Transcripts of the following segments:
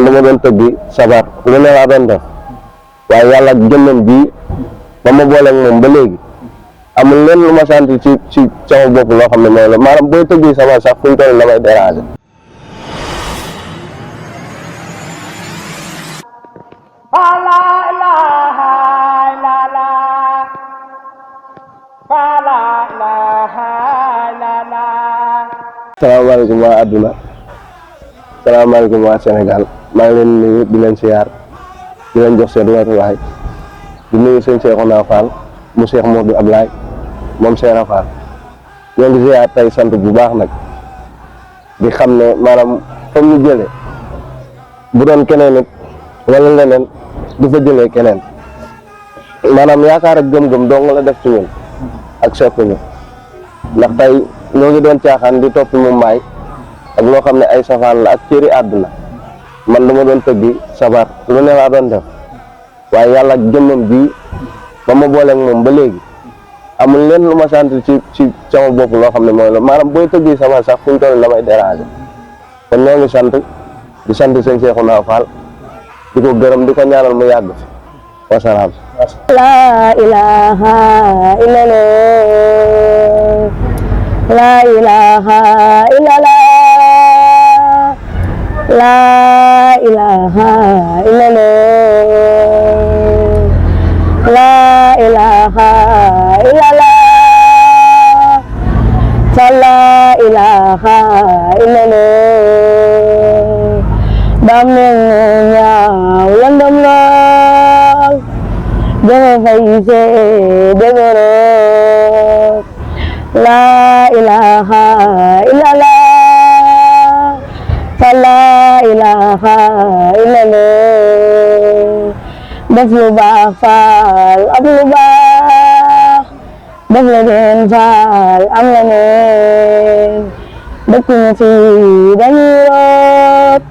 dama doon tëgg sabar lu ne laa doon def waaye yàlla jëmmam bii ba ma booleeg moom ba léegi amul leen lu ma sant ci sama bopp loo xam ne mooy la maanaam booy tëgg sabar sax fu ñu toll damay déranger. salaamaaleykum waa adduna salaamaaleykum waa Sénégal maa ngi leen nuyu di leen siyaar di leen jox seen wàccuwaay di nuyu sëñ Cheikhouna Fall mu Cheikh Modou Ablaye moom Cheikh Fall ñoo ngi siyaar tey sant bu baax nag di xam ne maanaam fa mu jëlee bu doon keneen it wala leneen du fa jëlee keneen maanaam yaakaar ak gëm-gëm dong la def ci ñun ak soppi ñu ndax tey ñoo ngi doon caaxaan di topp mu mbaay ak loo xam ne ay safaan la ak cëri àdduna man dama doon tëggi sabar lu ne laa doon def waaye yàlla jëmmam bii ba ma booleeg moom ba léegi amul leen lu ma sant ci sama bopp loo xam ne mooy la maanaam booy tëggi sabar sax fu ñu toll damay déranger kon ñoo ngi sant di sant sëñ Cheikhouna Fall di ko gërëm di ko ñaanal mu yàgg fi wasalaam. La ilaha illallah, la ilaha illallah, la ilaha illallah, la ilaha illallah, la ilaha illallah. Damnya ulandam lol, jangan faise degorok. La ilaha illallah, la ilaha illallah. Dafluba fal abluba, dafladen fal amlanen. Dakunya fi danirot.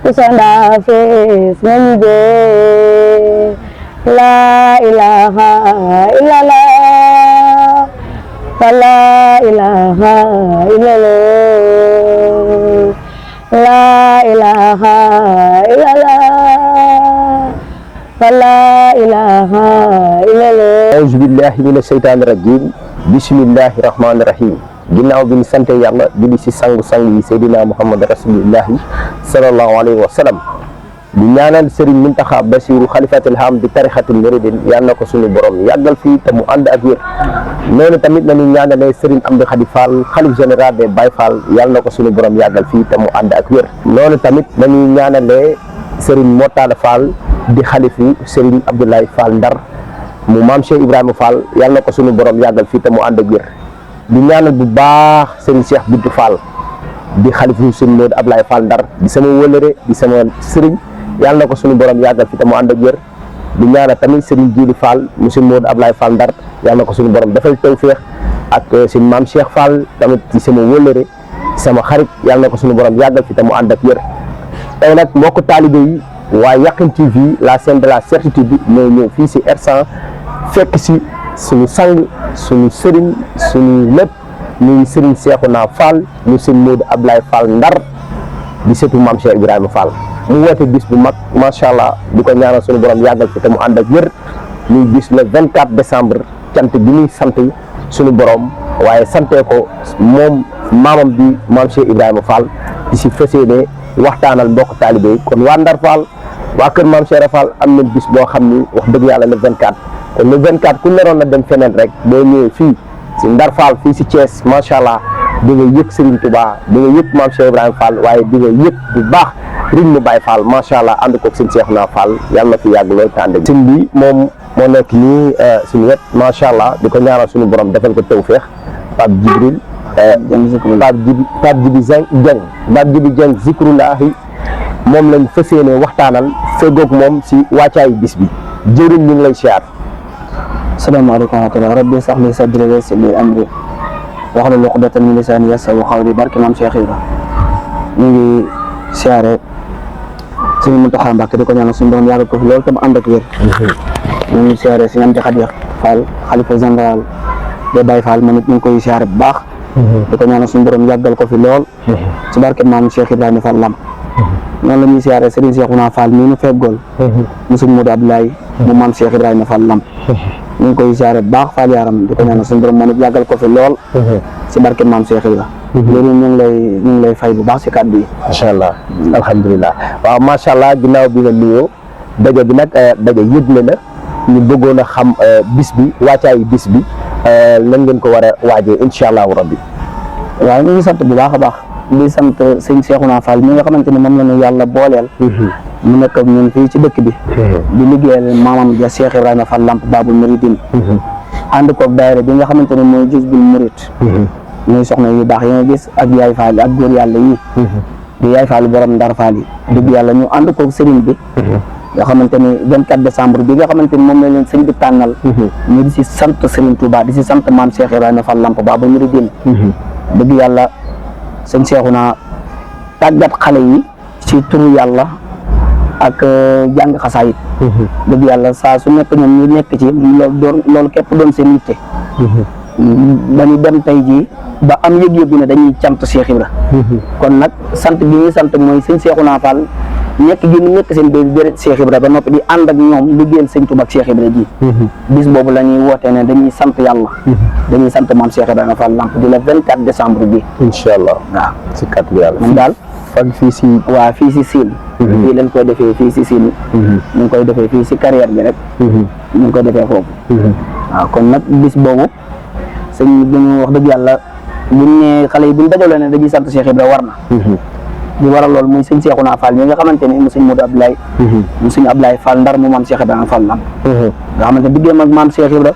Kusanda fes nanyide. La ilaha illallah, la ilaha illallah, la ilaha illallah, la ilaha illallah. Auzu billahi mina shaytaani rajim. Bismillahi rahmaani rahim. ginnaaw bi ñu sante yàlla julli ci sangu-sang yi Seydina Muhammad rasulillahi sallallahu alayhi wa sallam di ñaanal Serigne Mountakha Bassirou xalifatul ham di tarixatul muridin yàlla na ko suñu borom yàggal fii te mu ànd ak wér noonu tamit nañu ñaanalee Serigne Amdi Khady Fall xalif général des Baye Fall yàlla na ko suñu borom yàggal fii te mu ànd ak wér noonu tamit nañu ñaanalee Serigne Mortala Fall di xalifi Serigne Abdoulaye Fall Ndar mu maam Cheikh Ibrahima Fall yàlla na ko suñu borom yàggal fii te mu ànd ak wér di ñaanal bu baax Serigne Cheikh Bintou Fall di xalifu Serigne Modou Ablaye Fall Ndar di sama wëlëre di sama Serigne yàlla na ko suñu borom yàggal fi te mu ànd ak wér di ñaanal tamit Serigne Djili Fall mu Serigne Modou Ablaye Fall Ndar yàlla na ko suñu borom defal tawfeex ak Serigne Mame Cheikh Fall tamit di sama wëlëre sama xarit yàlla na ko suñu borom yàggal fi te mu ànd ak wér tey nag mbokk taalibe yi waa Yakhine TV la chaîne de la certitude ñoo ñëw fii si R100 fekk si suñu sang suñu Serigne suñu lépp ñuy Serigne Cheikhouna Fall ñu Serigne Modou Ablaye Fall Ndar di setu Mame Cheikh Ibrahima Fall mu woote bis bu mag macha allah di ko ñaanal suñu borom yàggal fi te mu ànd ak wér ñuy bis le 24 décembre cant bi ñuy sant suñu borom waaye santee ko moom maamam bi Mame Cheikh Ibrahima Fall di si fas yéene waxtaanal mbokk taalibe yi kon waa Ndar Fall waa kër Mame Cheikh Fall am nañ bis boo xam ni wax dëgg yàlla le 24 kon le 24 ku naroon na dem feneen rek boo ñëwee fii si Ndar Fall fii si Thiès macha allah di nga yëg Serigne Touba di nga yëg Mame Cheikh Ibrahima Fall waaye di nga yëg bu baax rythme Baye Fall macha allah ànd koog sëñ Cheikhouna Fall yàlla na fi yàgg lool te ànd ak sëñ bi moom moo nekk nii suñu wet macha allah di ko ñaanal suñu borom defal ko tawfeex Pape Djibril Pape Djibi Dieng zikrullahi moom lañ fas yéene waxtaanal fegoog moom si wàccaayu bis bi jëriñ ñu ngi lay siyaar. Assalamualaikum warahmatullahi rabbi sax li sadri wa yassir li amri wahlul uqdatan min lisani yafqahu qawli barke Mame Cheikh Ibra ñu ngi siyaare suñu Mountakha Mbacké di ko ñaanal suñu borom yàggal ko fi loolu tam ànd ak wér ñu ngi siyaare suñu Amdi Khady Fall xalifa général des Baye Fall moom it ñu ngi koy siyaare bu baax di ko ñaanal suñu borom yàggal ko fi lool ci barke Mame Cheikh Ibrahima Fall Lamp noonu la ñuy siyaare Serigne Cheikhouna Fall mii nu feggool mu sëñ Modou Abdoulaye mu maam Cheikh Ibrahima Fall Lamp ñu ngi koy siyaare bu baax Fall Yaram di ko ñaanal suñu borom moom it yàggal ko fi lool si barke maam Cheikh Ibrahima loolu ñu ngi lay fay bu baax si kàddu yi. macha allah alhamdulilah waaw macha allah ginnaaw bi nga nuyoo daje bi nag daje yëgle la ñu bëggoon a xam bis bi wàccaayu bis bi lan ngeen ko war a waajee incha allahu rabbi. waaw ñu ngi sant bu baax a baax di sant sëñ Cheikhouna Fall mi nga xamante ni moom la ñu yàlla booleel. mu nekk ak ñun fii ci dëkk bi. di liggéeyal maamam ja Cheikh Ibrahima Fall Lamp Babul Mouridine. ànd koog daayira bi nga xamante ni mooy Juzbul Murid. ñuy soxna yu baax yi nga gis ak yaay Fall ak góor yàlla yi. di yaay Fall borom Ndar Fall yi. dëgg yàlla ñu ànd koog sëriñ bi. nga xamante ni 24 décembre bi nga xamante ni moom la leen sëñ bi tànnal. ñu di si sant Serigne Touba di si sant maam Cheikh Ibrahima Fall Lamp Babul Mouridine. dëgg yàlla sëñ Cheikhouna tàggat xale yi ci turu yàlla ak jàng xasaayit. dëgg yàlla saa su nekk ñoom ñu nekk ci loolu képp doon seen yitte. dañuy dem tey jii ba am yëg-yëg ne dañuy cant Cheikh Ibra. kon nag sant bi ñuy sant mooy sëñ Cheikhouna Fall nekk gi ñu nekk seen béréb Cheikh Ibra ba noppi di ànd ak ñoom liggéeyal sëñ Tuubaa ak Cheikh Ibra ji. bis boobu la ñuy wootee ne dañuy sant yàlla. dañuy sant maam Cheikh Ibrahima Fall Lamp di la 24 décembre bi. incha allah waaw si kàddu yàlla. moom daal fan fii si. waa fii si Sine. fii lañ koy defee fii si Sine. ñu ngi koy defee fii si carrière bi rek. ñu ngi koy defee foofu. waaw kon nag bis boobu sëñ bi ñu wax dëgg yàlla buñ ne xale yi buñ dajaloo ne dañuy sant Cheikh Ibra war na. di waral loolu muy sëñ Cheikhouna Fall mi nga xamante ni mu sëñ Modou Abdoulaye. mu sëñ Abdoulaye Fall Ndar mu maam Cheikh Ibrahima Fall Lamp. nga xamante diggéem ak maam Cheikh Ibra.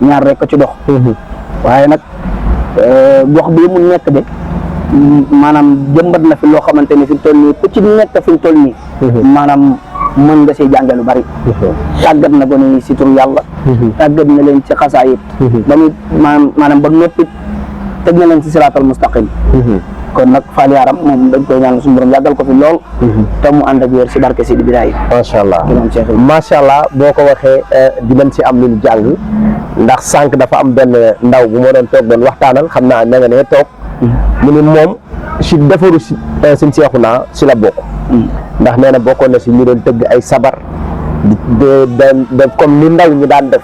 ñaar rek ko ci dox. waaye nag gox bii mu nekk de maanaam jëmbat na fi loo xamante ni fi mu toll nii ku ci nekk fi mu toll nii. maanaam mën nga see jànge lu bari. tàggat na ko ni si tur yàlla. tàggat na leen ci xasaayit. ba muy maanaam ba noppi teg na leen ci siraatal mustaqim. kon nag Fall Yaram moom dañ koy ñaan suñu borom yàggal ko fi lool. te mu ànd ak wér si barke Sidi Bilaay. macha allah macha allah boo ko waxee dinañ si am lu ñu jàng ndax sànq dafa am benn ndaw bu ma doon toog doon waxtaanal xam naa na nga ne toog. mu ni moom si defaru si sëñ Cheikhouna si la bokk. ndax nee na bokkoon na si ñu doon tëgg ay sabar de comme ni ndaw ñi daan def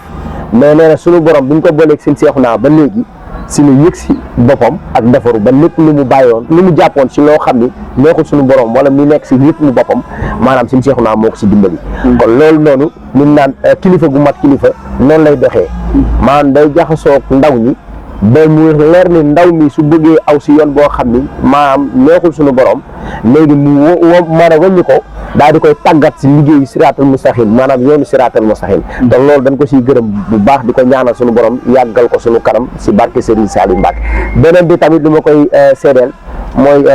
mais nee na suñu borom bu ñu ko booleeg sëñ Cheikhouna ba léegi si lu yëg si boppam ak defaru ba lépp lu mu bàyyoon lu mu jàppoon si loo xam ni neexul suñu borom wala mu nekk si yëpp mu boppam maanaam sëñ Cheikhouna moo ko si dimbali. kon loolu noonu ñu naan kilifa gu mat kilifa noonu lay doxee maanaam day jaxasoo ndaw ñi. ba mu leer ni ndaw mi su bëggee aw si yoon boo xam ni maanaam neexul suñu borom léegi mu mën a wàññi ko daal di koy tàggat si liggéeyu siraatal mustaqim maanaam yoonu siraatal mustaqim te loolu dañ ko siy gërëm bu baax di ko ñaanal suñu borom yàggal ko suñu kanam si barke Serigne Saliou Mbacke. beneen bi tamit lu ma koy seedeel mooy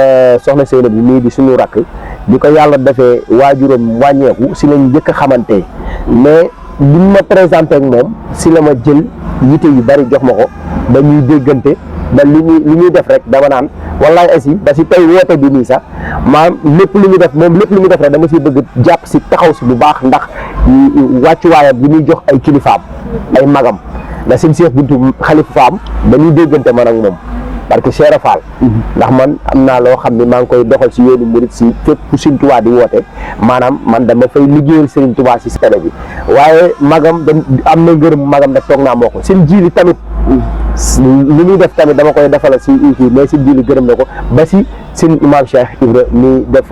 soxna Seyna bi mii di suñu rakk di ko yàlla defee waajuram wàññeeku si lañ njëkk a xamante mais bi ma présenté ak moom si la ma jël yite yu bari jox ma ko ba ñuy déggante ba li ñuy def rek dama naan wallaay asi ba si tey woote bi nii sax maam lépp lu ñu def moom lépp lu ñu def rek dama si bëgg jàpp si taxaw si bu baax ndax wàccuwaayam bi muy jox ay kilifaam ay magam la sëñ Cheikh Bintou xalifa faam dañuy déggante man ak moom parce que Cheikh Fall ndax man am naa loo xam ne maa ngi koy doxal si yoonu murit si fépp fu Sëriñ Tuubaa di woote maanaam man dama fay liggéeyal Sëriñ Tuubaa si télé bi waaye magam da am na ngërëm magam da toog naa moo ko seen jiili tamit li muy def tamit dama koy defal si kii mais seen jiili gërëm na ko ba si seen imam Cheikh Ibra muy def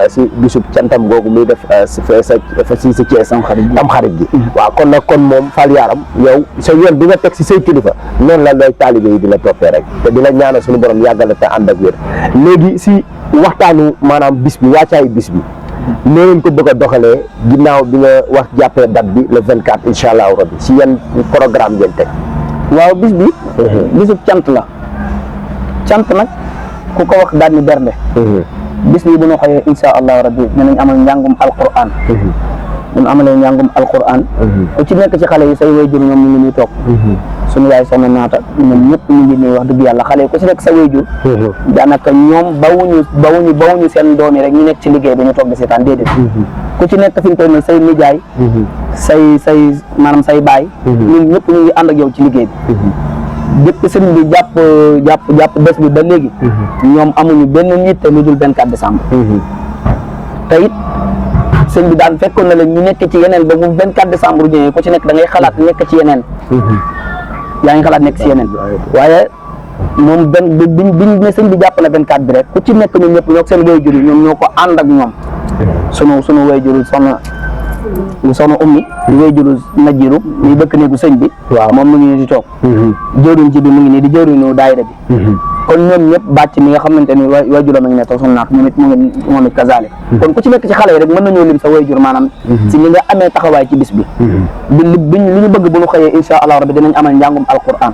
si bisub cantam googu muy def si sa Thiès am xarit gi waaw kon nag kon moom Fall Yaram yow sa yoon bi nga teg si say kilifa noonu la lay taalibe yi di la toppee rek te di la ñaanal suñu borom yàggale te ànd ak wér léegi si waxtaanu maanaam bis bi wàccaayu bis bi nee nañ ko bëgg a doxalee ginnaaw bi nga wax jàppee date bi le 24 incha allahu rabbi si yan programme ngeen teg. waaw bis bi bisub cant la cant nag ku ko wax daal ni bernde bis bi bu ñu xëyee incha allahu rabbi dinañ amal njàngum alquran bu ñu amalee njàngum alquran ku ci nekk ci xale yi say wayjur ñoom ñu ngi nii toog suñu yaay soxna naata ñoom ñëpp ñu ngi nii wax dëgg yàlla xale yi ku ci nekk sa wayjur daanaka ñoom bawuñu seen doom yi rek ñu nekk ci liggéey bi ñu toog di seetaan déedéet ku ci nekk fi ñu toll nii say nijaay say maanaam say baay ñun ñëpp ñu ngi ànd ak yow ci liggéey bi depuis sëriñ bi jàpp bés bi ba léegi ñoom amuñu benn yitte lu dul 24 décembre te it sëñ bi daan fekkoon na leen ñu nekk ci yeneen ba bu 24 décembre ñëwee ku ci nekk da ngay xalaat nekk ci yeneen yaa ngi xalaat nekk ci yeneen waaye moom biñ ne sëñ bi jàpp na 24 bi rek ku ci nekk ñoom ñëpp ñoo seen waajur yi ñoom ñoo ko ànd ak ñoom sunu waajur soxna ummi di waajuru Najiru muy bëkk néegu sëñ bi moom mu ngi nii di toog jëwriñ ci bi mu ngi nii di jëwriñu daayira bi kon ñoom ñëpp bàcc mi nga xamante ni waajuram a ngi ne toog sunu naak moom it kazaale kon ku ci nekk ci xale yi rek mën nañoo lim sa waajur maanaam si li nga amee taxawaay ci bis bi li ñu bëgg bu ñu xëyee insha allah rabbi dinañ amal njàngum alquran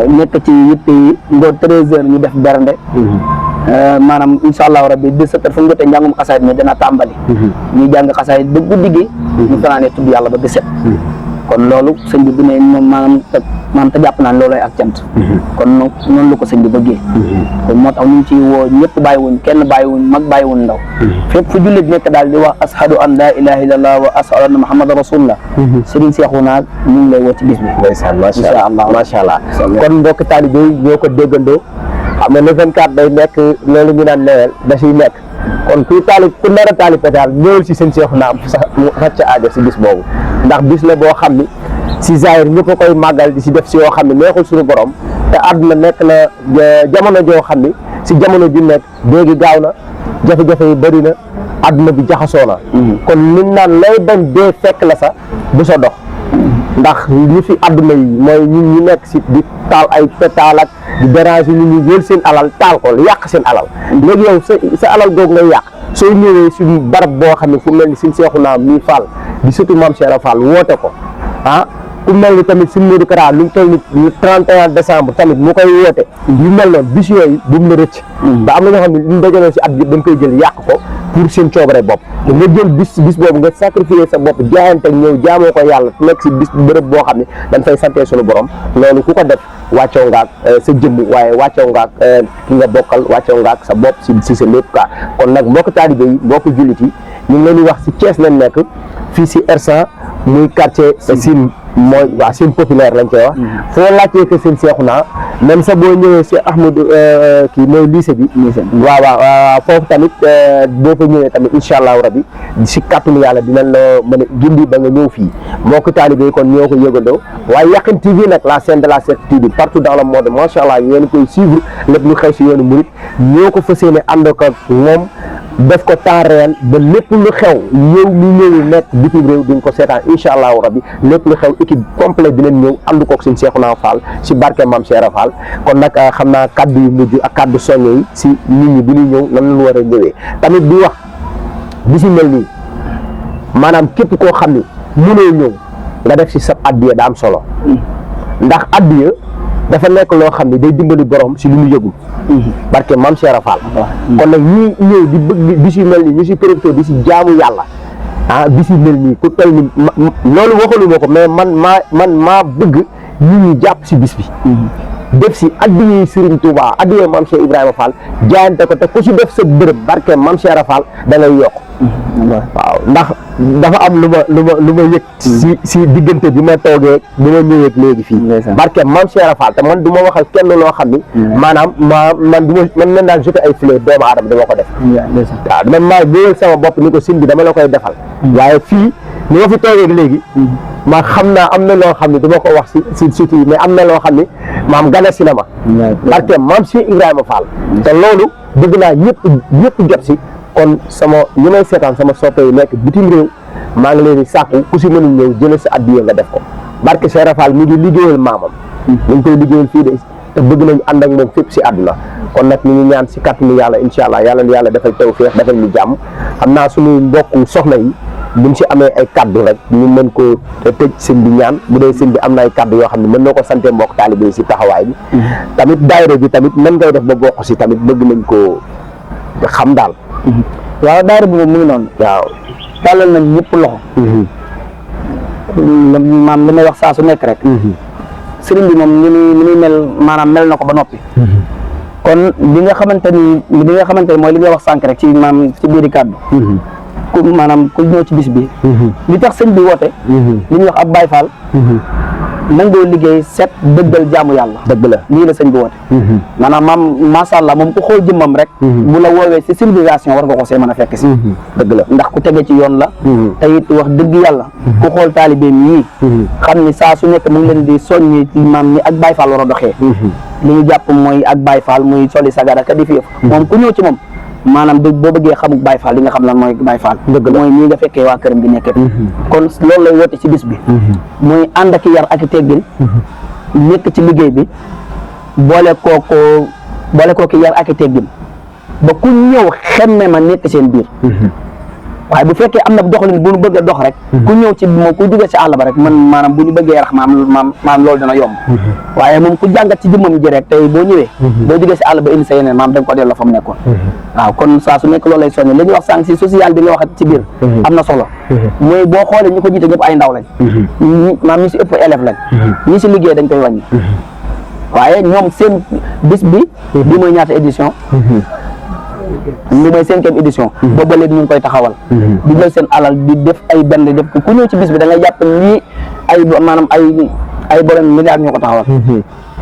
nekk ci yitte yi ngoo 13h ñu def bernde maanaam insha allahu rabbi 17h fu mu jotee njàngum xasaayid mi dina tàmbali ñuy jàng xasaayid ba guddi gi ñu fanaanee tudd yàlla ba 17 kon loolu sëñ bi bu ne moom maanaam te jàpp naa loolooy ak cant kon noonu la ko sëñ bi bëggee kon moo tax ñu ngi ciy woo ñëpp bàyyiwuñ kenn bàyyiwuñ mag bàyyiwuñ ndaw fépp fu jullit nekk daal di wax ashadu an la ilaha illallah wa ashadu anna muhammadan rasulullah sëriñ Seexu naag ñu ngi lay woo ci bis bi ndeysaan macha allah kon mbokk taalibe yi ñoo ko déggandoo xam ne le 24 day nekk loolu ñu naan lewel da ciy nekk kon ku nar a taalib pétale ñëwul si seen Seexu naa mu xacc aajo si bis boobu ndax bis la boo xam ni si zahir ñëpp a koy màggal di si def si yoo xam ne neexul suñu borom te àdduna nekk na jamono joo xam ni si jamono ju nekk léegi gaaw na jafe-jafe yi bëri na àdduna bi jaxasoo na kon liñ naan lay bañ dee fekk la sa bu sa dox ndax ñi fi àdduna yi mooy ñun ñu nekk si di taal ay pétaal ak di déranger nit ñi jël seen alal taal ko yàq seen alal léegi yow sa alal googu ngay yàq soo ñëwee suñu barab boo xam ne fu mel ni suñ Seexu naa mii Fall di surtout Maam Cheikh Fall woote ko ku mel ni tamit suñu Modou Kara lu mu toll ni 31 décembre tamit mu koy woote yu mel noonu bis yooyu bu mu la rëcc ba am na ñoo xam ne ñu dajaloo si at bi dañ koy jël yàq ko pour seen coobare bopp te nga jël bis boobu nga sacrifier sa bopp jaayante ak ñëw jaamoo ko yàlla nekk si bis bërëb boo xam ne dañ fay santee suñu borom loolu ku ko def wàccoo ngaak sa jëmm waaye wàccoo ngaak ki nga bokkal wàccoo ngaak sa bopp si sa lépp quoi kon nag mbokk taalibe yi mbokk jullit yi ñu ngi leen di wax si Thiès lañ nekk fii si R100 muy quartier Sine mooy waa Sine populaire lañ koy wax foo laajtee que seen Seexu naa même sa boo ñëwee si Ahmadou kii mooy lycée bi waaw foofu tamit boo fa ñëwee tamit incha allahu rabi si kàttanu yàlla dinañ la mën a gindi ba nga ñëw fii mbokk taalibe yi kon ñoo ko yëgandoo waaye Yakhine TV nag la chaîne de la certitude partout dans le monde macha allah yéen koy suivre lépp lu xew si yoonu murit ñoo ko fas yéene ànd ko moom def ko temps réel ba lépp lu xew yow mi ñëwul nekk bitim réew di nga ko seetaan incha allahu rabbi lépp lu xew équipe complète dinañ ñëw ànd koog suñu Seexuna Fall si barke Maam Cheikh Fall kon nag xam naa kaddu yu mujj ak kaddu soññe yi si nit ñi bu ñuy ñëw nan lañ war a ñëwee tamit di wax bi si mel nii maanaam képp koo xam ni mënoo ñëw nga def si sa addiya daa am solo ndax addiya dafa nekk loo xam ne day dimbali borom si lu mu yëgul barke Maam Cheikh Fall kon nag ñi ñëw di bëgg bi si mel nii ñu si profité di si jaamu yàlla bi si mel nii ku toll ni loolu waxaluma ko mais man maa bëgg nit ñi jàpp si bis bi def si addiyee Serigne Touba addiyee Maam Cheikh Ibrahima Fall jaayante ko te ku si def sa bërëb barke Maam Cheikh Fall da ngay yokk waaw ndax dafa am lu ma yëg si diggante bi ma toogee bi ma ñëwee léegi fii barke Maam Cheikh Fall te man du ma waxal kenn loo xam ni maanaam man leen daal jeté ay fleur doomu aadama dama ko def waaw man maa ñëwal sama bopp ni ko sin bi dama la koy defal waaye fii ni ma fi toogee léegi ma xam naa am na loo xam ne du ma ko wax si surtout mais am na loo xam ne maam gana si na ma barke Maam Cheikh Ibrahima Fall te loolu bëgg naa ñëpp jot si kon sama ñi may seetaan sama soppe yi nekk bitim réew maa ngi leen di sàkku ku si mënul ñëw jëlee sa addiya nga def ko barke Cheikh Fall mi ngi liggéeyal maamam dañ koy liggéeyal fii de te bëgg nañ ànd ak moom fépp si àdduna kon nag ñu ngi ñaan si kàttanu yàlla incha allah yàlla defal tawfeex defal ñu jàmm xam naa suñu mbokku soxna yi buñ si amee ay kaddu rek ñu mën ko tëj sëñ bi ñaan bu dee sëñ bi am na ay kaddu yoo xam ne mën na ko sante mbokk taalibe yi si taxawaay bi tamit daayira bi tamit nan ngay def ba bokk si tamit bëgg nañ ko xam daal waaw daayira bi moom mu ngi noonu waaw tàllal nañ ñëpp loxo maam li may wax saa su nekk rek sëriñ bi moom ni muy mel maanaam mel na ko ba noppi kon li nga xamante ni mooy li nga wax sànq rek ci maam ci biiri kàddu ku maanaam ku ñëw ci bis bi li tax sëñ bi woote li ñuy wax ab Baay Faal nangoo liggéey set dëggal jaamu yàlla. dëgg la lii la sëñ bi woote. maanaam maam macha allah moom ku xool jëmmam rek. bu la woowee si civilisation war nga ko see mën a fekk si. dëgg la ndax ku tege ci yoon la. te it wax dëgg yàlla. ku xool taalibeem yii. xam ni saa su nekk mu ngi leen di soññi maam ni ak Baay Faal war a doxee. li ñu jàpp mooy ak Baay Faal muy soli sagara ka di fi moom ku ñëw ci moom. maanaam boo bëggee xamuk Baay Faal li nga xam lan mooy Baay Faal. dëgg la mooy ñii nga fekkee waa këram bi nekkee. kon loolu lay woote ci bis bi. muy ànd ak yar ak teggin. nekk ci liggéey bi boole kooku yar ak teggin ba ku ñëw xemme ma nekk seen biir. waaye bu fekkee am na doxalin bu ñu bëgg a dox rek. ku ñëw ci moom ku jóge ci àll ba rek man maanaam bu ñu bëggee rax maam loolu dina yomb. waaye moom ku jàngat ci jëmmam ji rek tey boo ñëwee. boo jógee ci àll ba indi sa yeneen maam da nga ko delloo fa mu nekkoon. waaw kon saa su nekk loolu lay soññe li ñuy wax sànq si social bi nga wax ci biir. am na solo. mooy boo xoolee ñu ko jiite ñëpp ay ndaw lañ. maam ñi si ëpp élève lañ. ñi si liggéey dañ koy wàññi. waaye ñoom seen bis bi. bi mooy ñaata édition. li mooy 5e édition. boobu ba léegi ñu ngi koy taxawal. di jël seen alal di def ay benn def ku ñëw ci bis bi da ngay jàpp ni maanaam ay borom milliards ñoo ko taxawal.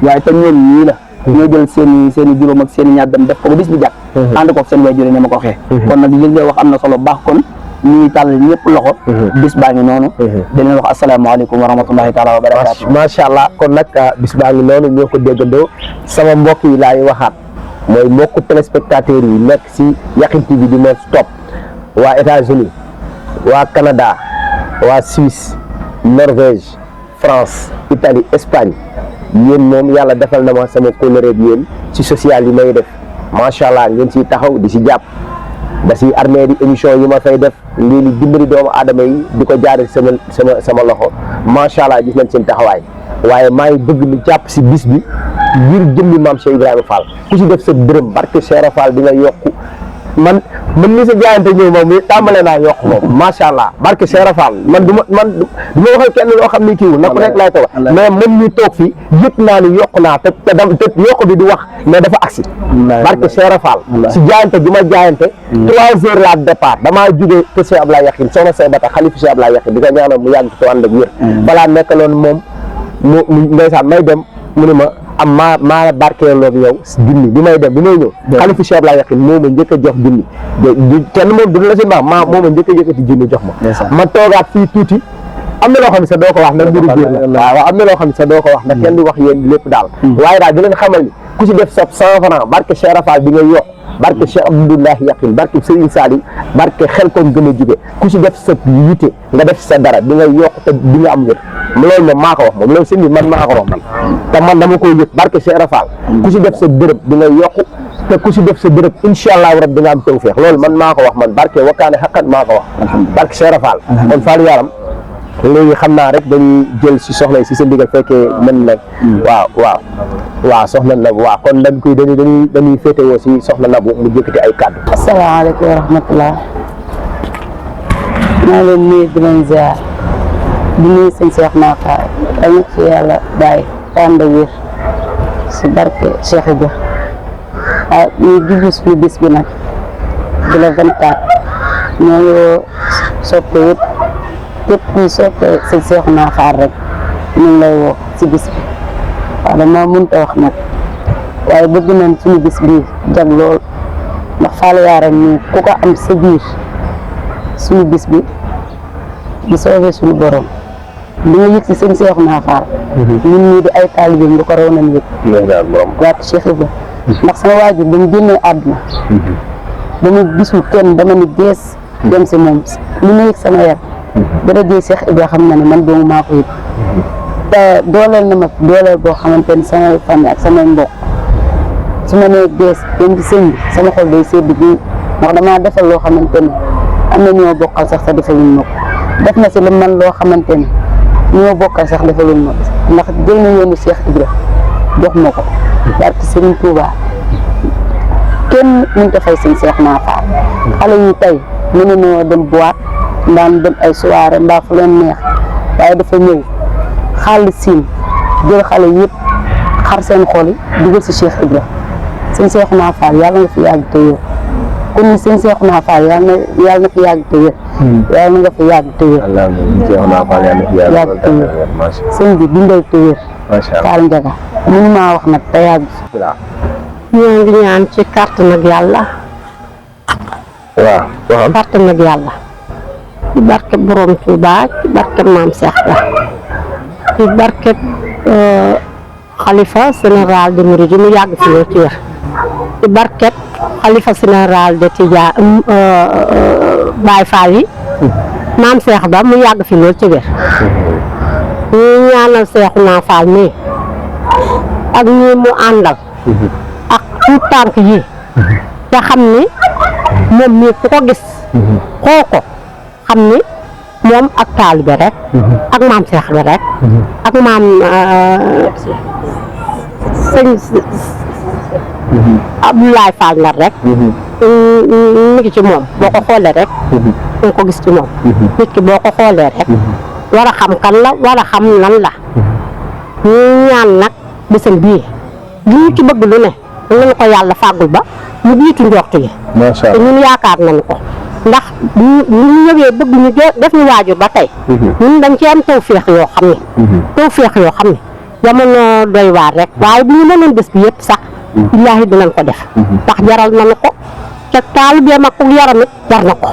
waaye te ñoom ñii la. ñoo jël seen i juróom ak seen i ñaar dem def ko ba bis bi jàpp. ànd koog seen waajur ne ma ko waxee. kon nag li nga wax am na solo baax kon ñu ngi tàll ñëpp loxo. bis baa ngi noonu. di leen wax asalaamaaleykum wa rahmatullahi taala wa barakaatu. macha allah kon nag bis baa ngi noonu ñoo ko déggandoo sama mbokk yi laay waxaat. mooy mbokku téléspectateurs yi nekk si Yakhine TV di ma topp waa États-Unis waa Canada waa Suisse Norvège France Italie Espagne yéen moom yàlla defal na ma sama kóllëre bi yéen ci social yi may def macha allah ngeen siy taxaw di si jàpp ba si armée di émission yi ma fay def lii di dimbali doomu aadama yi di ko jaaree sama loxo macha allah gis nañ seen taxawaay waaye maa ngi bëgg lu jàpp si bis bi ngir jëmmi maam Cheikh Ibrahima Fall ku si def sa dërëm barke Cheikh Fall di nga yokku man mi sa jaayante ñëw moom mi tàmbale naa yokk moom macha allah barke Cheikh Fall man du ma waxal kenn loo xam ni kiiwul na ku nekk laay ko wax mais man mi toog fi yëpp naa ni yokk naa te yokk bi di wax mais dafa agsi barke Cheikh Fall si jaayante bi ma jaayante 3 heures la départ damaa jógee kër Cheikh Abdoulaye Yakhine soxna say bata xalifa Cheikh Abdoulaye Yakhine di ko ñaanal mu yàgg ci ànd ak wér balaa nekkaloon moom mu ndeysaan may dem mu ne ma am maa barkeeloo bi yow junni bi may dem bi may ñëw xalifa Cheikh Abdoulaye Yakhine moo ma njëkk a jox junni kenn moom du la si baax moo ma njëkk a yëkkati junni jox ma ma toogaat fii tuuti am na loo xam ne sax doo ko wax nag mbiru biir la waaw am na loo xam ne sax doo ko wax nag kenn du wax yéen lépp daal waaye daal di leen xamal ni ku si def sa 100 francs barke Cheikh Rafal bi nga yokk barke Cheikh Abdoulaye Yakhine barke Serigne Saliou barke xel koom gën a jóge ku si def sa yitte nga def sa dara di nga yokk te di nga am wér loolu moom maa ko wax moom loolu sëñ bi man maa ko wax man te man dama koy yëg barke Cheikh Rafal ku si def sa dërëm di nga yokk te ku si def sa dërëm incha allahu rabbi di nga am tawfeex loolu man maa ko wax man barke wakkaane xaqat maa ko wax barke Cheikh Rafal kon Fall yaram léegi xam naa rek dañuy jël si soxla yi si sa ndigal fekkee mën na waaw soxna Nabou waaw kon dañuy féetewoo si soxna Nabou mu jëkkati ay kàddu. asalaamaaleykum wa rahmatulah. maa leen nuyu di leen ziar di nuyu sëñ Cheikh Nafa yal na ci yàlla bàyyi ànd ak wér si barke Cheikh Ibra waaw ñu jublu suñu bis bi nag di la 24 ñoo ngi woo soppe yëpp képp kuy soppe sëñ Cheikh Nafa rek ñu ngi lay woo si bis bi waaw dama mënut a wax nag waaye bëgg nañ suñu bis bii jag lool ndax Fall Yaram ñu ku ko am sa biir suñu bis bi di soobee suñu borom di nga yëg si sëñ Cheikh Nafa ñun ñii di ay taalibeem lu ko raw nañ yëg waat Cheikh Ibra ndax sama waajur ba mu génnee àdduna ba mu gisul kenn dama ni gees dem si moom li ma yëg sama yar dara jëy Cheikh Ibra xam na ne man doomu maa ko yëg te dooleel na ma dooleel boo xamante ni samay famille ak samay mbokk su ma nee gees dem ci sëñ bi sama xol day sedd bi ndax damaa defal loo xamante ni am na ñoo bokkal sax sa defaluñ ma ko def na si lu man loo xamante ni ñoo bokkal sax defaluñ ma ko ndax jël na yoonu Cheikh Ibra jox ma ko barke Serigne Touba kenn mënut a fay sëñ Cheikh Nafa xale yi tey mënuñoo dem boîte mbaa dem ay soirée mbaa fu leen neex waaye dafa ñëw xaalis siin jël xale yëpp xar seen xol yi dugal si Cheikh Ibra sëñ Cheikh Nafa yàlla nga fi yàgg te yow kon ni sëñ Cheikhouna Fall yàlla na fi yàgg te wér. yàlla na nga fi yàgg te wér. Cheikhouna Fall yàlla na fi yàgg te wér. sëñ bi dundal te wér. macha allah Fall Ndiaga mënu maa wax nag te yàgg. ñoo ngi ñaan ci kàttan ak yàlla. waaw waxal. kàttan ak yàlla. ci barke Borom Touba ci barke Maam Cheikh Ba. ci barke xalifa général de Mouride mu yàgg fi loolu ci wér. ci barke xalifa général de Tidiane Baye Fall yi. Maam Cheikh Ba mu yàgg fi loolu ci wér. ñu ñaanal Cheikhouna Fall mii ak ñi mu àndal. ak tuut tànk yi. te xam ni moom mii ku ko gis. xoo ko xam ni moom ak taalibe rek. ak maam Cheikh bi rek. ak maam sëñ Abdoulaye Fall Ndar rek. mi ngi ci moom boo ko xoolee rek. nga ko gis ci moom. nit ki boo ko xoolee rek. war a xam kan la war a xam lan la. ñu ñaan nag bésam bii li ñu ci bëgg lu ne nañu ko yàlla fàggul ba mu jiitu njortu yi. macha te allah ñun yaakaar nañu ko ndax ñu ñëwee bëgg ñu def ñu waajur ba tey. ñun dañ ci am tawféex yoo xam ne. tawféex yoo xam ne jamono doy waar rek waaye bu ñu mënoon bés bi yëpp sax. billaahi dinañ ko def. ndax jaral nañu ko te taalibeem ak yaram it jar na ko.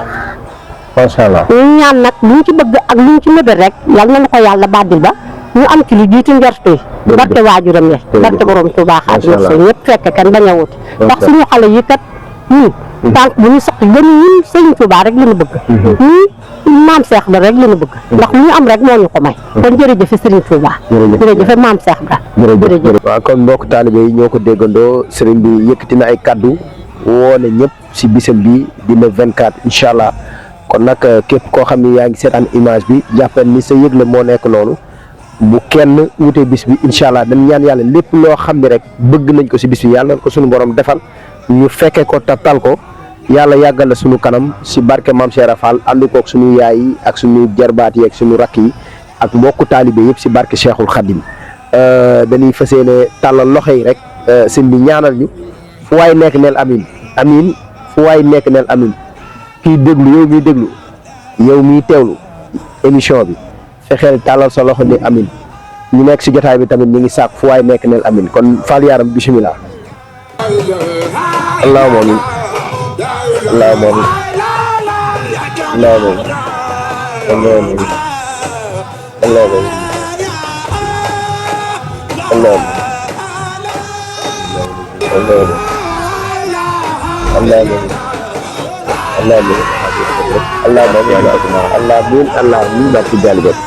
macha allah. ñu ñaan nag luñ ci bëgg ak luñ ci mébét rek yal nañu ko yàlla bàddil ba ñu am ci lu jiitu njortu yi. barke waajuram ya barke Borom Touba Xaadimu Rasuul ñëpp fekk kenn bañ a wut. ndax suñu xale yi kat ñun. tànk bu ñu soqi gën ñun sëñ Touba rek la ñu bëgg. ñun maam Cheikh Ba rek la ñu bëgg. ndax lu ñu am rek moo ñu ko may. kon jërëjëf Serigne Touba. jërëjëf maam Cheikh Ba. jërëjëf waaw kon mbokk taalibe yi ñoo ko déggandoo sëriñ bi yëkkati na ay kaddu woone ñëpp si bisam bi di le 24 incha allah kon nag képp koo xam ne yaa ngi seetaan image bi jàppal ni sa yëgle moo nekk noonu bu kenn wute bis bi incha allah dañ ñaan yàlla lépp loo xam ne rek bëgg nañ ko si bis bi yàlla na ko suñu borom defal ñu fekkee ko tatal ko yàlla yàggal la suñu kanam si barke Maam Cheikh Fall ànd koog suñu yaay yi ak suñu jarbaat yi ak suñu rakk yi ak mbokku taalibe yëpp si barke Cheikhul Khadim dañuy fas yéene tàllal loxo yi rek sëñ bi ñaanal ñu fu waay nekk neel amin amin fu waay nekk neel amin kii déglu yow miy déglu yow miy teewlu émission bi fexeel tàllal sa loxo ni amin ñu nekk si jotaay bi tamit ñu ngi sàkk fu waay nekk neel amin kon Fall Yaram bisimilah allahumma amin allahumma amin allahumma amin allahumma amin اللهم اللهم اللهم اللهم اللهم اللهم اللهم